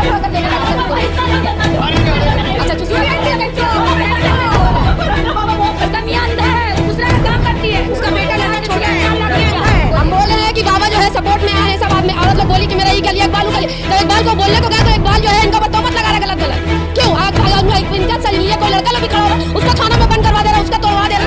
हम बोले हैं कि बाबा जो है सपोर्ट में आए हैं सब आदमी औरत लोग बोली कि मेरा ये कर लिया इकबाल कर लिया, तो इकबाल को बोलने को गया तो इकबाल जो है इनका तोहमत लगा रहा गलत गलत क्यों इनका सही नहीं है, कोई लड़का लोग भी खड़ा हो रहा उसका खाना में बंद करवा दे रहा उसका तोड़वा दे रहा।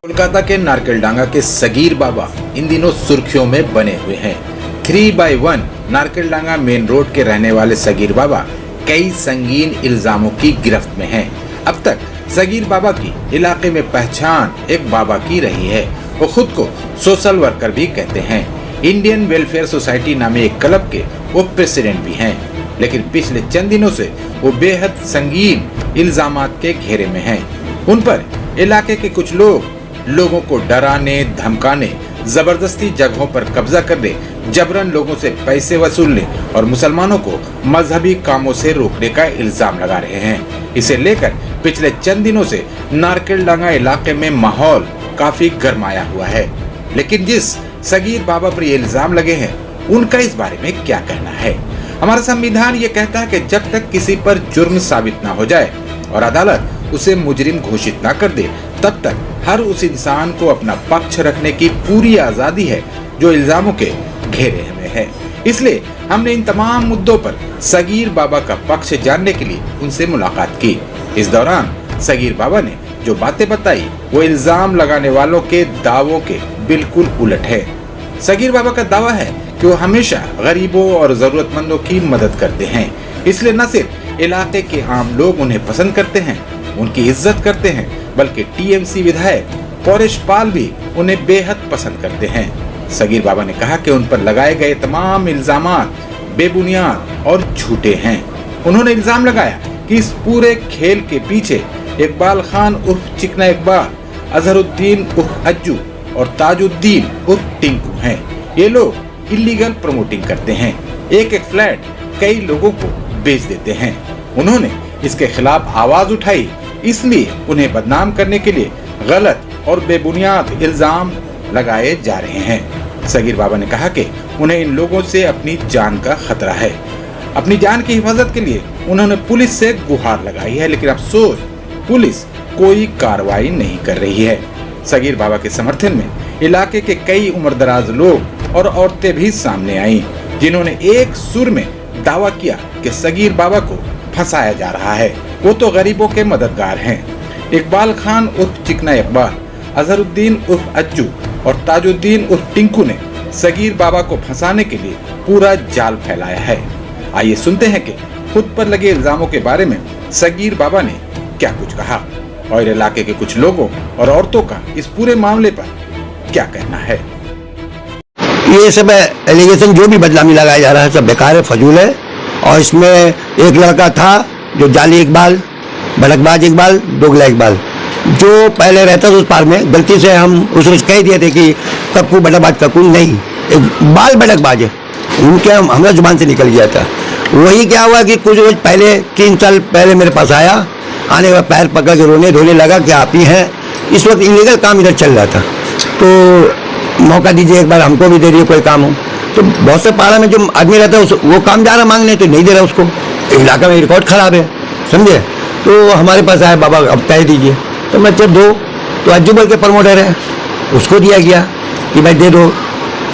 कोलकाता के नारकलडांगा के सगीर बाबा इन दिनों सुर्खियों में बने हुए हैं। 3/1 नारकलडांगा मेन रोड के रहने वाले सगीर बाबा कई संगीन इल्जामों की गिरफ्त में हैं। अब तक सगीर बाबा की इलाके में पहचान एक बाबा की रही है। वो खुद को सोशल वर्कर भी कहते हैं। इंडियन वेलफेयर सोसाइटी नामे एक क्लब के वो प्रेसिडेंट भी हैं। लेकिन पिछले चंद दिनों से वो बेहद संगीन इल्जामात के घेरे में हैं। उन पर इलाके के कुछ लोगों को डराने, धमकाने, जबरदस्ती जगहों पर कब्जा करने, जबरन लोगों से पैसे वसूलने और मुसलमानों को मजहबी कामों से रोकने का इल्जाम लगा रहे हैं। इसे लेकर पिछले चंद दिनों से नारकलडांगा इलाके में माहौल काफी गरमाया हुआ है। लेकिन जिस सगीर बाबा पर ये इल्जाम लगे हैं उनका इस बारे में क्या कहना है? हमारा संविधान ये कहता है कि जब तक किसी पर जुर्म साबित न हो जाए और अदालत उसे मुजरिम घोषित न कर दे तब तक हर उस इंसान को अपना पक्ष रखने की पूरी आजादी है जो इल्जामों के घेरे में है। इसलिए हमने इन तमाम मुद्दों पर सगीर बाबा का पक्ष जानने के लिए उनसे मुलाकात की। इस दौरान सगीर बाबा ने जो बातें बताई वो इल्जाम लगाने वालों के दावों के बिल्कुल उलट है। सगीर बाबा का दावा है कि वो हमेशा गरीबों और जरूरतमंदों की मदद करते हैं। इसलिए न सिर्फ इलाके के आम लोग उन्हें पसंद करते हैं, उनकी इज्जत करते हैं, बल्कि टीएमसी विधायक पौरेश पाल भी उन्हें बेहद पसंद करते हैं। सगीर बाबा ने कहा कि उन पर लगाए गए तमाम इल्जामात बेबुनियाद और झूठे हैं। उन्होंने इल्जाम लगाया कि इस पूरे खेल के पीछे इकबाल खान उर्फ चिकना इकबाल, अजहरुद्दीन उर्फ अज्जू और ताजुद्दीन उर्फ टिंकू हैं। ये लोग इलीगल प्रमोटिंग करते हैं, एक एक फ्लैट कई लोगों को बेच देते हैं। उन्होंने इसके खिलाफ आवाज उठाई, इसलिए उन्हें बदनाम करने के लिए गलत और बेबुनियाद इल्जाम लगाए जा रहे हैं। सगीर बाबा ने कहा कि उन्हें इन लोगों से अपनी जान का खतरा है। अपनी जान की हिफाजत के लिए उन्होंने पुलिस से गुहार लगाई है, लेकिन अफसोस पुलिस कोई कार्रवाई नहीं कर रही है। सगीर बाबा के समर्थन में इलाके के कई उम्रदराज लोग और औरतें भी सामने आई, जिन्होंने एक सुर में दावा किया कि सगीर बाबा को फंसाया जा रहा है। वो तो गरीबों के मददगार हैं। इकबाल खान उर्फ चिकना इकबाल, अजहरुद्दीन उर्फ अज्जू और ताजुद्दीन उर्फ टिंकू ने सगीर बाबा को फंसाने के लिए पूरा जाल फैलाया है। आइए सुनते हैं कि खुद पर लगे इल्जामों के बारे में सगीर बाबा ने क्या कुछ कहा और इलाके के कुछ लोगों और औरतों का इस पूरे मामले पर क्या कहना है। ये सब एलिगेशन जो भी बदनामी लगाया जा रहा है सब बेकार है, फजूल है। और इसमें एक लड़का था जो जाली इकबाल, भड़कबाज इकबाल, दोगला इकबाल, जो पहले रहता था उस पार में, गलती से हम उसको कह दिए थे कि कक्कू भड़कबाज, कक्कू नहीं, इकबाल भड़कबाज है, उनके हमारा जुबान से निकल गया था। वही क्या हुआ कि कुछ रोज पहले 3 साल पहले मेरे पास आया, आने के बाद पैर पकड़ के रोने धोने लगा कि आप ही हैं। इस वक्त इलीगल काम इधर चल रहा था, तो मौका दीजिए एक बार हमको भी दे दिए कोई काम हो। तो बहुत से पारा में जो आदमी रहता है वो काम जा रहा मांगने, तो नहीं दे रहा उसको, इलाका में रिकॉर्ड खराब है, समझे। तो हमारे पास आया, बाबा अब तय दीजिए, तो मैं जब दो तो अज्जू बोल के प्रमोटर है, उसको दिया गया कि भाई दे दो।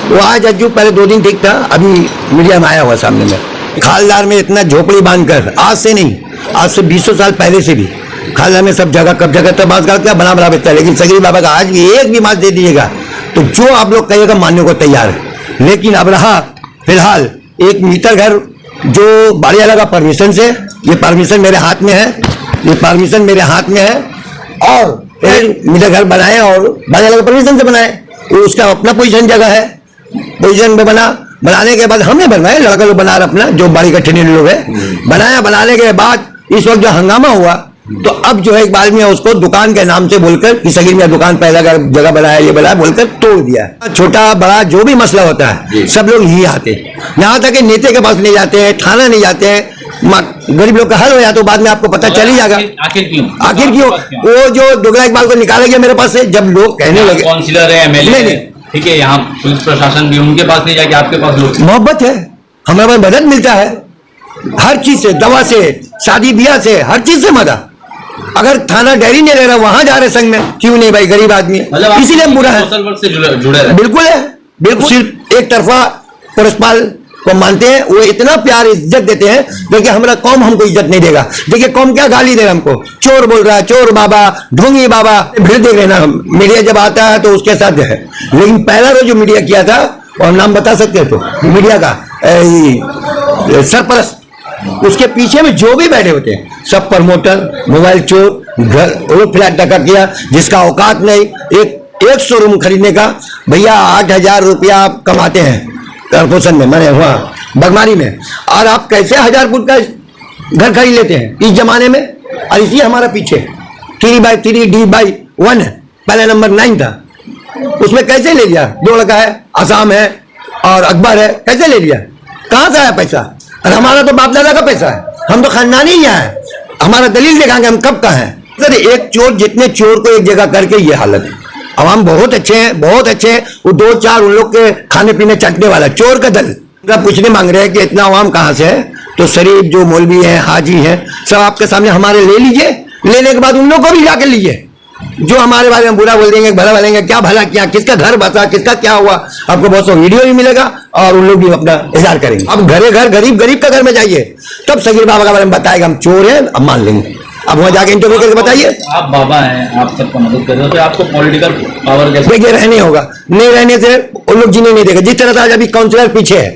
वो आज अज्जू पहले 2 दिन ठीक था, अभी मीडिया में आया हुआ सामने में। खालदार में इतना झोपड़ी बांधकर, आज से नहीं, आज से 200 साल पहले से भी खालदार में सब जगह कब्जा करता, बात करता, बना बना बेचता है। लेकिन सगीर बाबा का आज भी एक भी बात दे दीजिएगा तो जो आप लोग कहिएगा मानने को तैयार है। लेकिन अब रहा फिलहाल एक मीटर घर जो बाड़िया लगा परमिशन से, ये परमिशन मेरे हाथ में है, ये परमिशन मेरे हाथ में है, और मीटर घर बनाए और बाड़िया लगा परमिशन से बनाए, वो उसका अपना पोजीशन जगह है, पोजीशन में बनाने के बाद हमने बनवाए, लड़का लोग बना रहा अपना, जो बाड़ी का ठेने लोग है बनाया। बनाने के बाद इस वक्त जो हंगामा हुआ तो अब जो है इकबाल मियां उसको दुकान के नाम से बोलकर कि सगीर मियां दुकान पहला जगह बनाया, ये बनाया बोलकर तोड़ दिया। छोटा बड़ा जो भी मसला होता है सब लोग यही आते हैं, यहाँ तक कि नेता के पास नहीं जाते हैं, थाना नहीं जाते हैं, गरीब लोग का हल हो जाए तो बाद में आपको पता चल ही जाएगा। आखिर क्यों वो जो दोगला इकबाल को निकाला गया मेरे पास से, जब लोग कहने लगे काउंसिलर है, एमएलए, ठीक है, यहाँ पुलिस प्रशासन भी उनके पास नहीं जाके आपके पास लोग, मोहब्बत है, हमारे पास मदद मिलता है हर चीज से, दवा से, शादी ब्याह से, हर चीज से मदद। अगर थाना डायरी नहीं ले रहा वहां जा रहे संग में, क्यों नहीं भाई, गरीब आदमी है, इसीलिए बुरा है। सोशल वर्क से जुड़े रहे। बिल्कुल है, बिल्कुल। सिर्फ एक तरफा पुरस्पाल को मानते हैं, वो इतना प्यार इज्जत देते हैं, देखिए हमारा कौम हमको इज्जत नहीं देगा। देखिए कौम क्या गाली दे रहा है हमको, चोर बोल रहा है, चोर बाबा, ढोंगी बाबा, भीड़ देख रहे ना। मीडिया जब आता है तो उसके साथ है, लेकिन पहला रोज जो मीडिया किया था, और नाम बता सकते हैं तो मीडिया का सरपरस्त, उसके पीछे में जो भी बैठे होते हैं सब प्रमोटर, मोबाइल चोर, घर वो फ्लैट टका किया, जिसका औकात नहीं एक शोरूम खरीदने का। भैया 8,000 रुपया आप कमाते हैं कारपोरेशन में, मैंने हुआ बगमारी में, और आप कैसे 1000 फुट का घर खरीद लेते हैं इस जमाने में। और इसी हमारा पीछे 3x3 D/1 है, पहला नंबर 9 था, उसमें कैसे ले लिया? 2 लड़का है, आसाम है और अकबर है, कैसे ले लिया? कहां से आया पैसा? और हमारा तो बाप दादा का पैसा है, हम तो खानदानी ही है, हमारा दलील दिखाएंगे हम कब का है। सर एक चोर जितने चोर को एक जगह करके ये हालत है। अवाम बहुत अच्छे हैं, बहुत अच्छे हैं, वो 2-4 उन लोग के खाने पीने चटने वाला चोर का दल पूछने मांग रहे हैं कि इतना अवाम कहां से है, तो शरीफ जो मौलवी है, हाजी है, सब आपके सामने हमारे ले लीजिए, लेने के बाद उन लोग को भी जाके लीजिए। जो हमारे बारे में बुरा बोल देंगे, भला बोलेंगे, क्या भला किया, किसका घर बसा, किसका क्या हुआ, आपको बहुत सा वीडियो भी मिलेगा और उन लोग भी अपना इजहार करेंगे। अब घरे घर गरीब का घर में जाइए, तब सगीर बाबा के बारे में बताएगा हम चोर हैं, अब मान लेंगे। अब वहां जाके इंटरव्यू करके बताइए। आप बाबा हैं, आप सबका मदद कर रहे हो, तो आपको पॉलिटिकल पावर कैसे? देखिए रहने होगा, नहीं रहने से उन लोग जीने नहीं देगा। जिस तरह से अभी काउंसिलर पीछे है,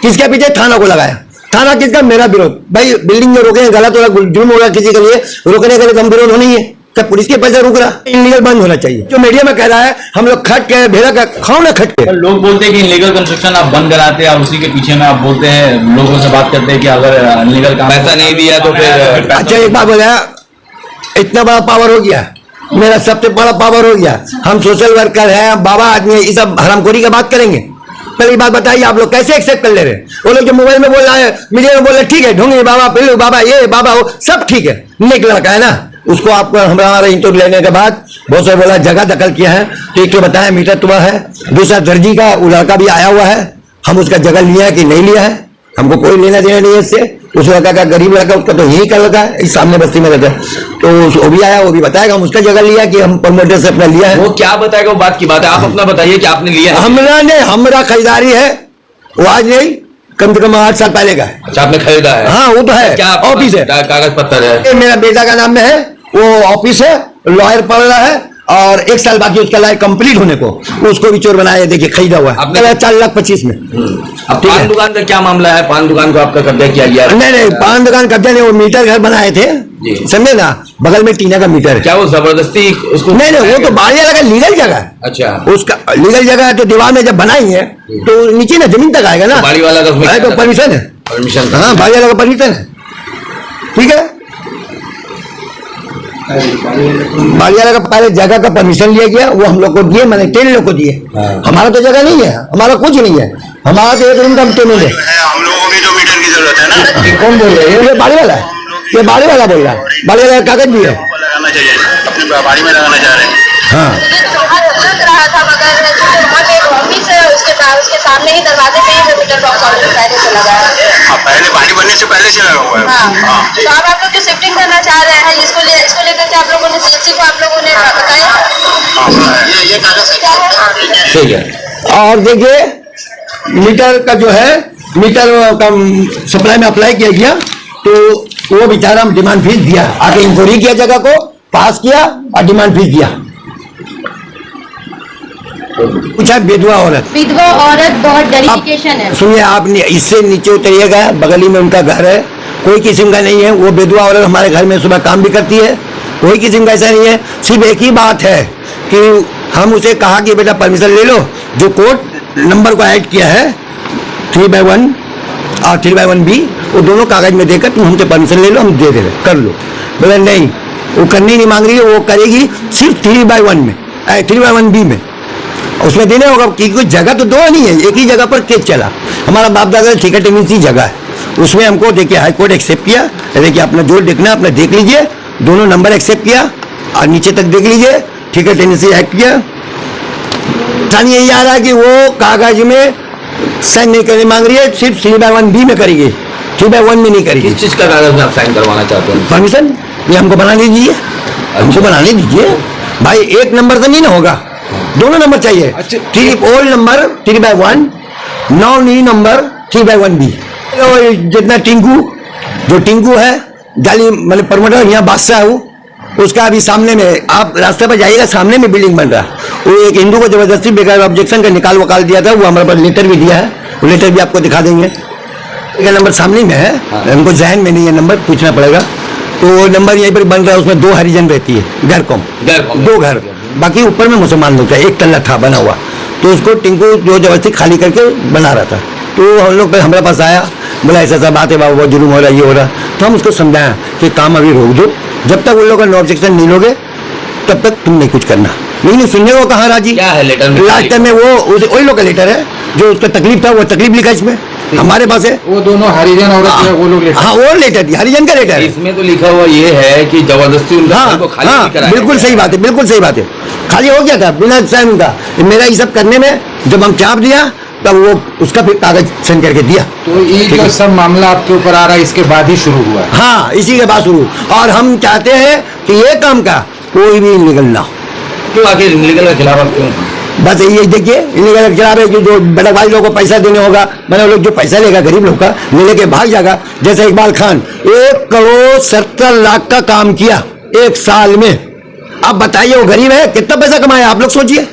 किसके पीछे? थाना को लगाया। थाना किसका? मेरा विरोध। भाई बिल्डिंग जो रोके गलत होगा, जुर्म होगा किसी के लिए, रोकने के लिए हम विरोध होनी है, क्या पुलिस के पैसे रुक रहा? इलीगल बंद होना चाहिए। जो मीडिया में कह रहा है हम लोग खट के भेड़ा का खाओ ना खट के। लोग बोलते हैं कि इलीगल कंस्ट्रक्शन आप बंद कराते हैं और उसी के पीछे में आप बोलते हैं, लोगों से बात करते हैं कि अगर इलीगल काम पैसा नहीं दिया तो फिर। अच्छा एक बात बोला, इतना बड़ा पावर हो गया, मेरा सबसे बड़ा पावर हो गया, हम सोशल वर्कर हैं, बाबा आदमी है, ये सब हरामखोरी का बात करेंगे। पहली बात बताइए आप लोग कैसे एक्सेप्ट कर ले रहे? वो लोग जो मोबाइल में बोल रहा है, मीडिया में बोल रहे, ठीक है ढोंगी बाबा, पिल्लू बाबा, ये बाबा वो सब ठीक है, नेक लड़का है ना, उसको आपको हमारा इंटरव्यू लेने के बाद बहुत सारे बोला जगह दखल किया है, तो एक तो बताया मीटर तुम्हारा है, दूसरा दर्जी का वो लड़का भी आया हुआ है, हम उसका जगह लिया है कि नहीं लिया है, हमको कोई लेना देना नहीं है इससे। उस लड़का का गरीब लड़का, उसका तो यही का लड़का है, इस सामने बस्ती में रहता है, तो वो भी आया, वो भी बताएगा हम उसका जगह लिया कि हम प्रमोटर से अपना लिया है। वो क्या बताएगा, वो बात की बात है, आप अपना बताइए कि आपने लिया है। हमारा खरीदारी है, वो आज नहीं कम से कम 8 साल पहले का है। अच्छा आपने खरीदा है? हाँ वो तो है, ऑफिस है, कागज पत्तर है, मेरा बेटा का नाम में है, वो ऑफिस है, लॉयर पढ़ रहा है, और 1 साल बाकी उसका लाइफ कंप्लीट होने को, उसको भी चोर बनाया, देखिए खरीदा हुआ है 4,25,000 में। अब पान दुकान का क्या मामला है? पान दुकान को आपका कब्जा किया गया? नहीं पान दुकान कब्जा नहीं, वो मीटर घर बनाए थे, समझे ना, बगल में टीना का मीटर है। क्या वो जबरदस्ती उसको? नहीं वो तो बाड़िया लगा, लीगल जगह है। अच्छा उसका लीगल जगह है, तो दीवार में जब बनाई है तो नीचे ना जमीन तक आएगा ना, बाड़ी वाला तो परमिशन है, परमिशन। हाँ बाड़िया लगा परमिशन है, ठीक है। बाड़िया लगा पहले जगह का परमिशन लिया गया, वो हम लोग को दिए, मैंने 10 लोग को दिए। हमारा तो जगह नहीं है, हमारा कुछ नहीं है, हमारा तो 1 रूम का पेमेंट है। हम लोगों को भी तो मीटर की जरूरत है ना। कौन बोल रहे हैं? ये बाड़ी वाला है, ये बाड़ी वाला बोल रहा है, बाड़ी वाला कागज भी है, लगाना चाहिए, अपनी बाड़ी में लगाना चाह रहे हैं। हाँ रहा था, मगर वहाँ पे एक ऑफिस है, उसके सामने ही दरवाजे पे ही मीटर बॉक्स ऑलरेडी पहले से लगा है। पहले बाड़ी बनने से पहले से लगा हुआ है। हाँ। तो अब आप लोग जो शिफ्टिंग करना चाह रहे हैं, इसको लेकर के आप लोगों ने सीएससी को आप लोगों ने बताया? ये कागज ठीक है। और देखिए मीटर का जो है, मीटर का सप्लाई में अप्लाई किया गया, तो वो बेचारा डिमांड फीस दिया, आगे इंक्वायरी किया, जगह को पास किया और डिमांड फीस दिया। पूछा विधवा औरत बहुत डेडिकेशन है। सुनिए आप इससे नीचे उतरिएगा, बगल ही में उनका घर है, कोई किस्म का नहीं है, वो विधवा औरत हमारे घर में सुबह काम भी करती है, कोई किस्म का ऐसा नहीं है। सिर्फ एक ही बात है कि हम उसे कहा कि बेटा परमिशन ले लो, जो कोर्ट नंबर को ऐड किया है 3/1 और 3/1B, वो दोनों कागज में देकर तुम हमसे परमिशन ले लो, हम दे दे रहे, कर लो। बोले नहीं, वो करनी नहीं मांग रही है, वो करेगी सिर्फ 3/1 में, 3/1B में। उसमें देने होगा क्योंकि जगह तो दो नहीं है, एक ही जगह पर केस चला। हमारा बाप दादा ठीक है टेंडेंसी जगह है, उसमें हमको देखिए हाई कोर्ट एक्सेप्ट किया। देखिए अपना जो देखना अपना देख लीजिए, दोनों नंबर एक्सेप्ट किया और नीचे तक देख लीजिए, ठीक है टेंडेंसी एक्ट किया। यही आ रहा है कि वो कागज में साइन नहीं करने मांग रही है, सिर्फ 3/1B में करेगी, 3/1 में नहीं करेगी। किस चीज का कागज में आप साइन करवाना चाहते हैं? परमिशन ये हमको बनाने दीजिए, हमको बनाने दीजिए भाई। एक नंबर से नहीं ना होगा, दोनों नंबर चाहिए। Old number 3/1, new number 3/1B। जितना टिंकू है जाली मतलब प्रमोटर यहाँ बादशाह है, उसका अभी सामने में आप रास्ते पर जाइएगा, सामने में बिल्डिंग बन रहा है। वो एक हिंदू को जबरदस्ती बेकार ऑब्जेक्शन का निकाल वकाल दिया था, वो हमारे पास लेटर भी दिया है, वो लेटर भी आपको दिखा देंगे। एक नंबर सामने में है, हमको जहन में नहीं है, नंबर पूछना पड़ेगा। तो नंबर यहीं पर बन रहा है, उसमें 2 हरिजन रहती है, घर कम 2 घर, बाकी ऊपर में मुसलमान लोग था, एक तल्ला था बना हुआ। तो उसको टिंकू जो जबरदस्ती खाली करके बना रहा था। तो हम लोग हमारे पास आया, बोला ऐसा बात है बाबा, बहुत जुर्म हो रहा है, ये हो रहा। तो हम उसको समझाया कि काम अभी रोक दो, जब तक उन लोगों का नो ऑब्जेक्शन नहीं लोगे तब तक तुम नहीं कुछ करना। लेकिन सुनने को कहाँ राजी। क्या है लेटर में? लास्ट टाइम में वो वही लोग का लेटर है, जो उसका तकलीफ था वो तकलीफ लिखा इसमें हमारे पास है। वो दोनों हरिजन औरत वो लोग लेटर, हाँ वो लेटर थी, हरिजन का लेटर है। इसमें तो लिखा हुआ ये है कि जबरदस्ती उनका घर को खाली नहीं कराया। बिल्कुल सही बात है, बिल्कुल सही बात है। खाली हो गया था बिना साइन का। मेरा ये सब करने में जब हम चाप दिया तब वो उसका फिर कागज साइन करके दिया। तो ये जो सब मामला आपके ऊपर आ रहा है इसके बाद ही शुरू हुआ है? हाँ इसी के बाद शुरू। और हम चाहते हैं कि ये काम का कोई भी इलीगल ना हो। क्यों आखिर इलीगल के खिलाफ क्यों? बस ये देखिए इलीगल के खिलाफ है कि जो बड़कबाज लोगों को पैसा देने होगा, मैंने लोग जो पैसा लेगा गरीब लोग का ले लेके भाग जाएगा। जैसे इकबाल खान 1,70,00,000 का काम किया 1 साल में। अब बताइए वो गरीब है, कितना पैसा कमाया आप लोग सोचिए।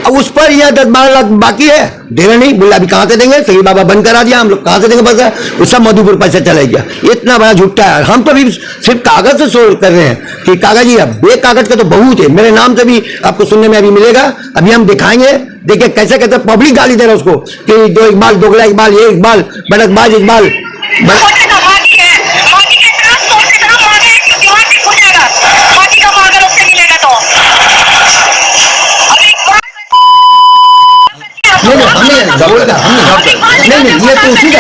अब उस पर यह 10-12 लाख बाकी है, दे रहे नहीं। बोला अभी कहां से देंगे, सही बाबा बंद करा दिया, हम लोग कहां से देंगे पैसा। वो सब मधुपुर पैसा चला गया। इतना बड़ा झूठा है। हम तो अभी सिर्फ कागज से सोल्व कर रहे हैं कि कागज ही है, बे कागज का तो बहुत है। मेरे नाम से भी आपको सुनने में अभी मिलेगा, अभी हम दिखाएंगे। देखिए कैसे कैसे पब्लिक गाली दे रहा है उसको कि दो इकबाल, दोगला इकबाल, ये इकबाल, बड़कबाज इकबाल। नहीं ये तो उसी का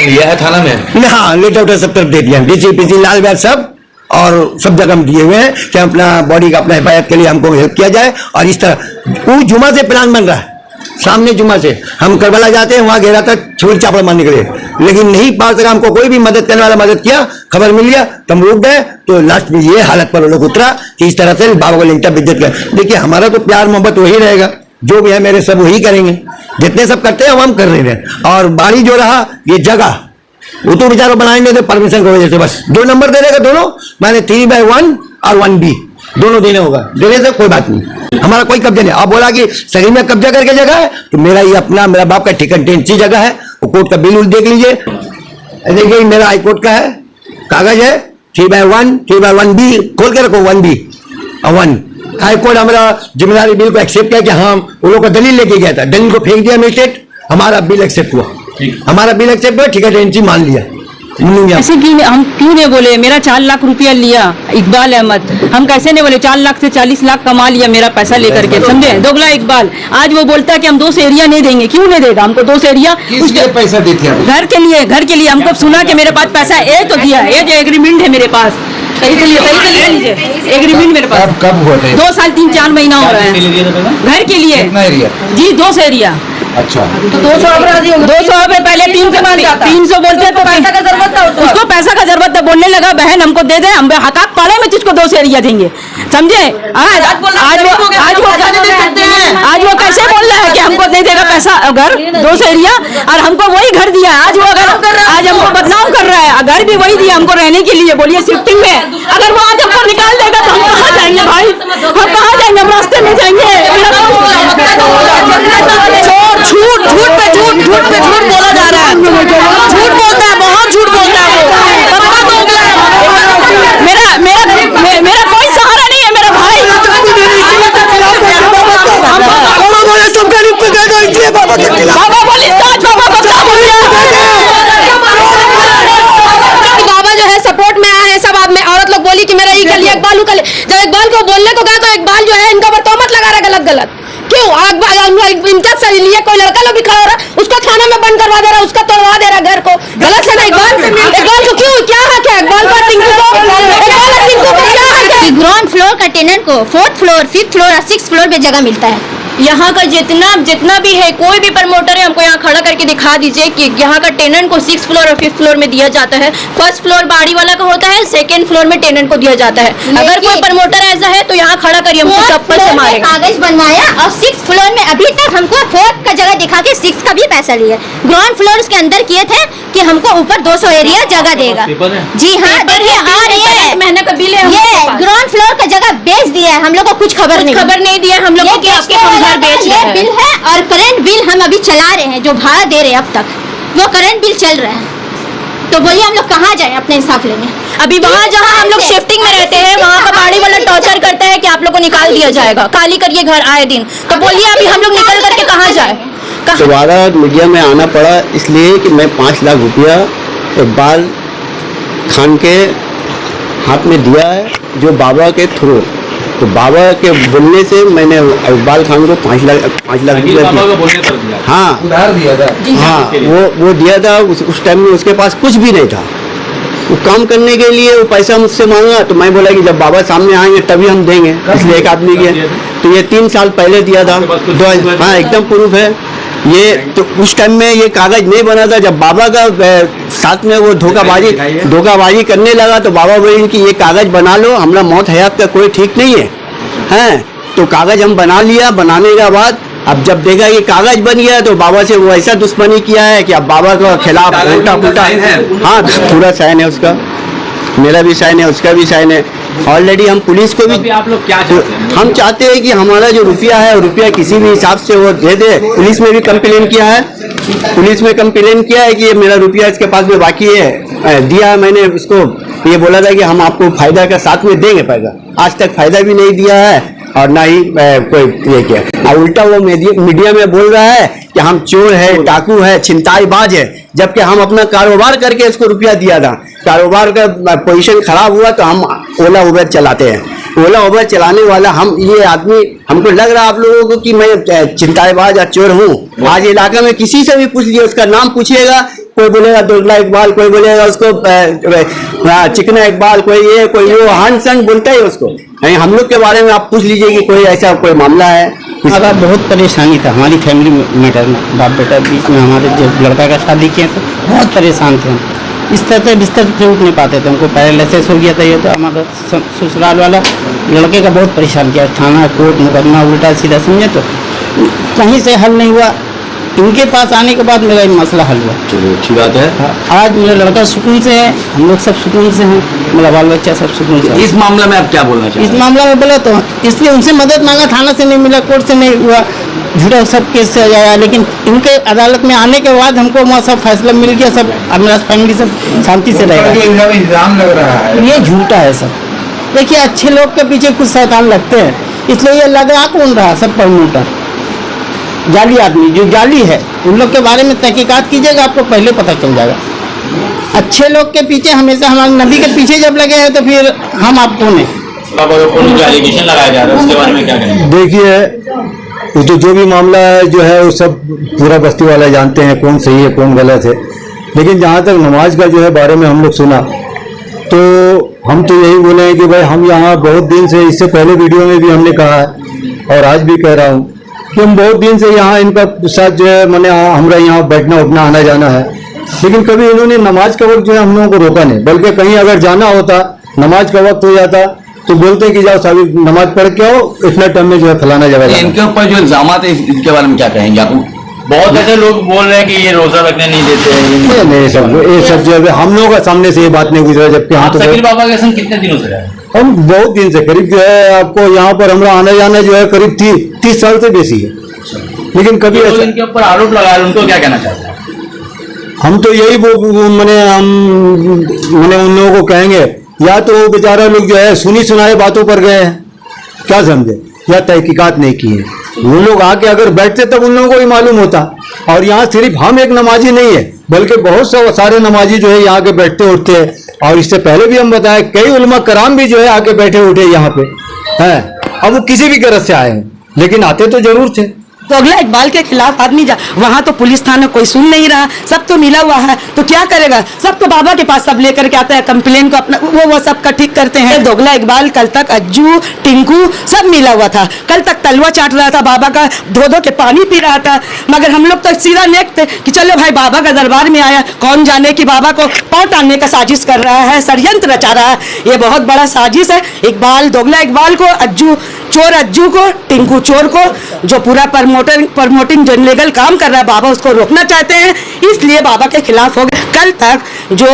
यह है थाना में। हाँ लेटर उटर सब तरफ दे दिया, डीसीपीसी लाल बैग सब और सब जगह हम दिए हुए हैं कि अपना बॉडी का अपना हिफाजत के लिए हमको हेल्प किया जाए। और इस तरह वो जुमा से प्लान बन रहा है, सामने जुमा से हम करबला जाते हैं, वहां घेरा था छोड़ चापड़ मारने के लिए, लेकिन नहीं पा सका। हमको कोई भी मदद करने वाला मदद किया, खबर मिल गया तो हम रुक गए। तो लास्ट में ये हालत पर लोग उतरा कि इस तरह से बाबा को लिंटा बिज्जत कर। देखिए हमारा तो प्यार मोहब्बत वही रहेगा, जो भी है मेरे सब वही करेंगे, जितने सब करते हैं हम कर रहे हैं। और बाड़ी जो रहा ये जगह वो तो बेचारा बनाएंगे थे परमिशन की वजह से, बस 2 नंबर दे देगा दोनों, मैंने 3/1 और 1B दोनों देने होगा, देने से कोई बात नहीं, हमारा कोई कब्जा नहीं। आप बोला कि सही में कब्जा करके जगह है तो मेरा ये अपना, मेरा बाप का ठिकाना टेंसी जगह है, वो कोर्ट का बिल देख लीजिए। देखिए मेरा हाई कोर्ट का है, कागज है 3/1, 3/1B खोल के रखो, 1B और 1। हाई कोर्ट हमारा जिम्मेदारी बिल को एक्सेप्ट किया कि हाँ वो लोग का दलील लेके गया था, दलील को फेंक दिया मजिस्ट्रेट, हमारा बिल एक्सेप्ट हुआ, हमारा बिल एक्सेप्ट हुआ, ठीक है टेंसी मान लिया। ऐसे हम क्यों नहीं बोले? मेरा 4 लाख रुपया लिया इकबाल अहमद, हम कैसे नहीं बोले? 4 लाख से 40 लाख कमा लिया मेरा पैसा लेकर के, समझे? दोगला इकबाल आज वो बोलता है कि हम 2 एरिया नहीं देंगे। क्यों नहीं देगा हमको 2 एरिया? उसके पैसा देते हैं घर के लिए, घर के लिए। हमको सुना कि मेरे पास पैसा है तो दिया, ये जो एग्रीमेंट है मेरे पास, सही से लीजिए एग्रीमेंट मेरे पास। कब हुआ था? 2 साल 3-4 महीना हो रहा है घर के लिए। कितना एरिया? जी 2 एरिया। अच्छा तो 200 रुपए पहले 300 बोलते तो पैसा का जरूरत था उसको, पैसा का जरूरत था। बोलने लगा बहन हमको दे दे, हम हकाक पाड़े में तुझको 2 एरिया देंगे, समझे? आज वो कैसे बोल रहा है कि हमको दे देगा पैसा घर 2 एरिया, और हमको वही घर दिया। आज वो अगर आज हमको बदनाम कर रहा है, घर भी वही दिया हमको रहने के लिए, बोलिए शिफ्टिंग में। अगर वो आज हमको निकाल देगा तो हम कहाँ जाएंगे भाई? हम कहाँ जाएंगे? हम रास्ते में जाएंगे। झूठ पे झूठ बोला जा रहा है, झूठ बोलता है, बहुत झूठ बोलता है वो। मेरा कोई सहारा नहीं है, मेरा भाई। बाबा बोली बाबा जो है सपोर्ट में आए हैं, सब आप में औरत लोग बोली बालू का जब इकबाल को बोलने को गया तो इकबाल जो है इनका ऊपर तोहमत लगा रहा है गलत क्यों? इम्तियाज से लिए कोई लड़का लोग भी खड़ा हो रहा है, उसको थाना में बंद करवा दे रहा, उसका तोड़वा दे रहा घर को, गलत है ना? इकबाल को क्यों, क्या हक है इकबाल को, टिंकू को क्या हक है? ग्राउंड फ्लोर का टेनेंट को 4th फ्लोर 5th फ्लोर और 6th फ्लोर पे जगह मिलता है। यहाँ का जितना भी है, कोई भी प्रमोटर है, हमको यहाँ खड़ा करके दिखा दीजिए कि यहाँ का टेनेंट को 6th फ्लोर और 5th फ्लोर में दिया जाता है। 1st फ्लोर बाड़ी वाला का होता है, 2nd फ्लोर में टेनेंट को दिया जाता है। अगर कोई प्रमोटर ऐसा है तो यहाँ खड़ा करिए, हमको चप्पल से मारेगा। कागज बनवाया और 6th फ्लोर में अभी तक हमको 4th का जगह दिखा के 6th का भी पैसा लिया। ग्राउंड फ्लोर उसके अंदर किए थे कि हमको ऊपर 200 एरिया जगह देगा। जी हाँ, देखिए आ रही है, महीने का बिल है, ये ग्राउंड फ्लोर का जगह बेच दिया है, हम लोग को कुछ खबर नहीं दिया हम लोग को कि आपके हम घर बेच रहे हैं। बिल है और करंट बिल हम अभी चला रहे हैं, जो भाड़ा दे रहे हैं अब तक वो करंट बिल चल रहा है। तो बोलिए हम लोग कहाँ जाए अपने इंसाफ लेने? अभी वहाँ जहाँ हम लोग शिफ्टिंग में रहते हैं वहाँ का बाड़ी वाला टॉर्चर करता है कि आप लोग को निकाल दिया जाएगा, खाली करिए घर आए दिन। तो बोलिए अभी हम लोग निकल करके कहाँ जाए? दोबारा मीडिया में आना पड़ा इसलिए कि मैं 5 लाख रुपया इकबाल खान के हाथ में दिया है, जो बाबा के थ्रू, तो बाबा के बोलने से मैंने इकबाल खान को 5 लाख रुपया दिया। हाँ, उधार दिया था। हाँ, वो दिया था। उस टाइम में उसके पास कुछ भी नहीं था, वो काम करने के लिए वो पैसा मुझसे मांगा, तो मैं बोला कि जब बाबा सामने आएंगे तभी हम देंगे, इसलिए एक आदमी के। तो ये 3 साल पहले दिया था। हाँ, एकदम प्रूफ है ये। तो उस टाइम में ये कागज नहीं बना था, जब बाबा का साथ में वो धोखाबाजी करने लगा तो बाबा बोले कि ये कागज बना लो, हमारा मौत हयात का कोई ठीक नहीं है। हैं, तो कागज हम बना लिया। बनाने के बाद अब जब देखा कि कागज बन गया तो बाबा से वो ऐसा दुश्मनी किया है कि अब बाबा के खिलाफ उल्टा पुल्टा। हाँ, पूरा साइन है उसका, मेरा भी साइन है, उसका भी साइन है। ऑलरेडी हम पुलिस को भी, आप लोग क्या चाहते हैं? हम चाहते हैं कि हमारा जो रुपया है, रुपया किसी भी हिसाब से वो दे दे। पुलिस में भी कंप्लेन किया है, कि ये मेरा रुपया इसके पास में बाकी है, दिया है मैंने उसको। ये बोला था कि हम आपको फायदा का साथ में देंगे पैसा, आज तक फायदा भी नहीं दिया है और ना ही कोई ये किया। और उल्टा वो मीडिया में बोल रहा है कि हम चोर है, डाकू है, छिनताईबाज है, जबकि हम अपना कारोबार करके इसको रुपया दिया था। कारोबार का पोजीशन खराब हुआ तो हम ओला उबर चलाते हैं। ओला उबर चलाने वाला हम, ये आदमी, हमको लग रहा है आप लोगों को कि मैं छिनताईबाज या चोर हूँ। आज इलाके में किसी से भी पूछ लिया, उसका नाम पूछिएगा, कोई बोलेगा दोगला इकबाल, कोई बोलेगा उसको चिकना इकबाल, कोई ये कोई वो, हंस बोलता है उसको। हम लोग के बारे में आप पूछ लीजिए कि कोई ऐसा कोई मामला है। हमारा बहुत परेशानी था, हमारी फैमिली मैटर में, बाप बेटा बीच में हमारे जब लड़का का शादी किए तो बहुत परेशान थे हम। इस तरह से बिस्तर से उठ नहीं पाते थे, हमको पैरालिसिस हो गया था। ये तो हमारा ससुराल वाला लड़के का बहुत परेशान किया, थाना कोर्ट मुकदमा उल्टा सीधा, समझे। तो कहीं से हल नहीं हुआ, इनके पास आने के बाद मेरा मसला हल हुआ। चलो अच्छी बात है। आज मेरा लड़का सुकून से है, हम लोग सब सुकून से हैं, मेरा बाल बच्चा सब सुकून से। इस मामले में आप क्या बोलना चाहते हैं? इस मामला में बोला तो इसलिए उनसे मदद मांगा, थाना से नहीं मिला, कोर्ट से नहीं हुआ, झूठा सब केस से आया। लेकिन इनके अदालत में आने के बाद हमको वहाँ सब फैसला मिल गया, सब मेरा फैमिली सब शांति से रहेगा। इल्जाम लग रहा है ये झूठा है सब। देखिए, अच्छे लोग के पीछे कुछ शैतान लगते हैं, इसलिए ये लग रहा कौन रहा, सब प्रमोटर जाली आदमी, जो जाली है उन लोग के बारे में तहकीकात कीजिएगा, आपको पहले पता चल जाएगा। अच्छे लोग के पीछे हमेशा, हमारे नबी के पीछे जब लगे हैं तो फिर हम आप कौन है? एलिगेशन लगाया जा रहा है, उसके बारे में क्या कहेंगे? देखिए, जो भी मामला है जो है वो सब पूरा बस्ती वाले जानते हैं कौन सही है कौन गलत है। लेकिन जहाँ तक नमाज का जो है बारे में हम लोग सुना, तो हम तो यही बोले हैं कि भाई हम यहाँ बहुत दिन से, इससे पहले वीडियो में भी हमने कहा है और आज भी कह रहा हूँ कि हम बहुत दिन से यहाँ इनका साथ जो है मैंने हमारा यहाँ बैठना उठना आना जाना है। लेकिन कभी इन्होंने नमाज का वक्त जो है हम लोगों को रोका नहीं, बल्कि कहीं अगर जाना होता, नमाज का वक्त हो जाता तो बोलते कि जाओ साहब नमाज पढ़ के आओ, इतना टाइम में जो है फलाना जगह। इनके ऊपर जो इल्जाम है इसके बारे में क्या कहेंगे आप? बहुत ऐसे लोग बोल रहे हैं कि ये रोजा रखने नहीं देते हैं। नहीं सब ये सब जो है हम लोगों का सामने से ये बात नहीं गुजरा, जबकि हाँ तो सकीर बाबा के संग कितने दिनों से रहे? हम बहुत दिन से, करीब जो है आपको यहाँ पर हमारा आना जाना जो है करीब 30 साल से बेसी है। लेकिन कभी ऐसा इनके ऊपर आरोप लगा रहे, उनको क्या कहना चाहते हैं? हम तो यही मैंने उन लोगों को कहेंगे, या तो वो बेचारा लोग जो है सुनी सुनाए बातों पर गए हैं, क्या समझे, या तहकीकात नहीं की है। वो लोग आके अगर बैठते तब उन लोगों को ही मालूम होता। और यहाँ सिर्फ हम एक नमाजी नहीं है, बल्कि बहुत सारे नमाजी जो है यहाँ के बैठते उठते हैं, और इससे पहले भी हम बताए कई उलमा कराम भी जो है आके बैठे उठे यहाँ पे हैं। अब वो किसी भी गरज से आए हैं, लेकिन आते तो जरूर थे। दोगला इकबाल के खिलाफ आदमी वहां तो पुलिस थाना कोई सुन नहीं रहा, सब तो मिला हुआ है, तो क्या करेगा? सब तो बाबा के पास सब लेकर के आता है, कंप्लेन को अपना वो सब का ठीक करते हैं। दोगला इकबाल कल तक अज्जू टिंकू सब मिला हुआ था, कल तक तलवा चाट रहा था, बाबा का धो धो के पानी पी रहा था। मगर हम लोग तो सीधा नेक थे कि चलो भाई बाबा का दरबार में आया, कौन जाने कि बाबा को पाँव टानने का साजिश कर रहा है, षड्यंत्र रचा रहा है। ये बहुत बड़ा साजिश है। इकबाल दोगला इकबाल को, चोर अज्जू को, टिंकू चोर को, जो पूरा प्रमोटिंग जो इनलीगल काम कर रहा है, बाबा उसको रोकना चाहते हैं, इसलिए बाबा के खिलाफ हो गए। कल तक जो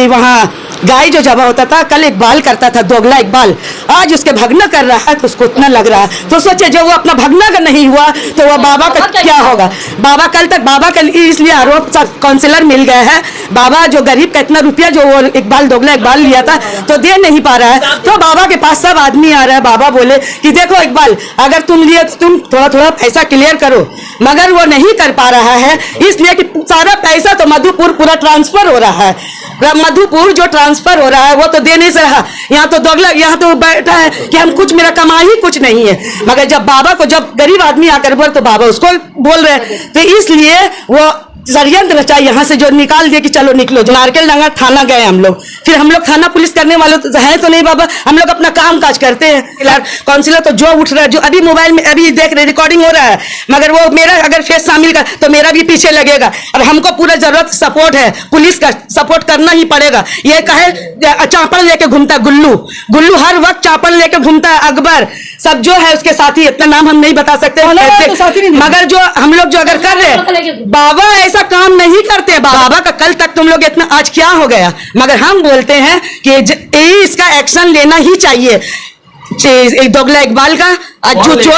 वहाँ गाय जो जबा होता था, कल इकबाल करता था, दोगला इकबाल, आज उसके भगना कर रहा है, तो उसको इतना लग रहा है। तो सोचे जो वो अपना भगना का नहीं हुआ तो वो बाबा का क्या होगा? बाबा कल तक बाबा का इसलिए आरोप काउंसिलर मिल गया है, बाबा जो गरीब का इतना रुपया जो वो इकबाल दोगला इकबाल लिया था तो दे नहीं पा रहा है, तो बाबा के पास सब आदमी आ रहा है। बाबा बोले कि देखो इकबाल, अगर तुम लिए तो तुम थोड़ा थोड़ा पैसा क्लियर करो, मगर वो नहीं कर पा रहा है, इसलिए कि सारा पैसा तो मधुपुर पूरा ट्रांसफर हो रहा है। मधुपुर जो ट्रांसफर हो रहा है वो तो दे नहीं रहा। यहाँ तो दोगला, यहाँ तो बैठा है कि हम कुछ, मेरा कमा ही कुछ नहीं है। मगर जब बाबा को, जब गरीब आदमी आकर बोल तो बाबा उसको बोल रहे हैं, तो इसलिए वो षड्यंत्र रचा, यहाँ से जो निकाल दिया कि चलो निकलो। जो नारकेल डांगा थाना गए हम लोग, फिर हम लोग थाना पुलिस करने वाले तो है तो नहीं बाबा, हम लोग अपना काम काज करते हैं। काउंसिलर तो जो उठ रहा है, जो अभी मोबाइल में अभी देख रहे रिकॉर्डिंग हो रहा है, मगर वो मेरा अगर फेस शामिल कर तो मेरा भी पीछे लगेगा। और हमको पूरा जरूरत सपोर्ट है, पुलिस का सपोर्ट करना ही पड़ेगा। ये कहे चापड़ लेके घूमता गुल्लू हर वक्त चापड़ लेके घूमता है, अकबर सब जो है उसके साथी, इतना नाम हम नहीं बता सकते, मगर जो हम लोग जो अगर कर रहे हैं, बाबा ऐसा काम नहीं करते। बाबा का कल तक तुम लोग इतना, आज क्या हो गया? मगर हम बोलते हैं कि इसका एक्शन लेना ही चाहिए। दोगला इकबाल का, अज्जू